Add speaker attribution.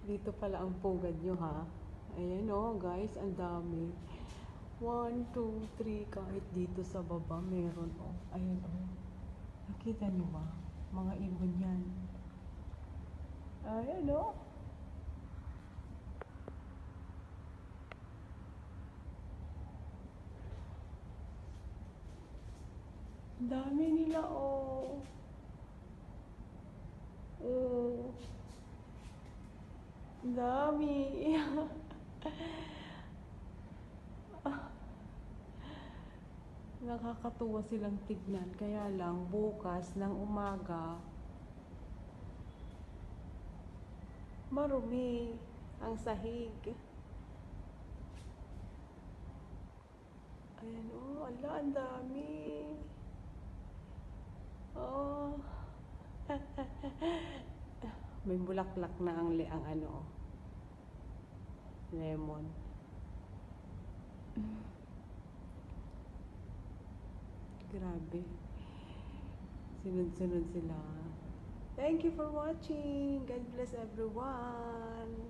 Speaker 1: Dito pala ang pugad nyo, ha? Ayan, oh, guys, ang dami. 1, 2, 3, kahit dito sa baba meron, oh. Ayan, oh. Nakita nyo ba? Mga ibon yan. Ayan, oh. Dami nila, oh. Oh. Dami. Nakakatuwa silang tignan. Kaya lang, bukas ng umaga, marumi ang sahig. Ayan, oh. Ala, ang dami. Oh. May bulaklak na ang ano, lemon. Grabe. Sunod-sunod sila. Thank you for watching. God bless everyone.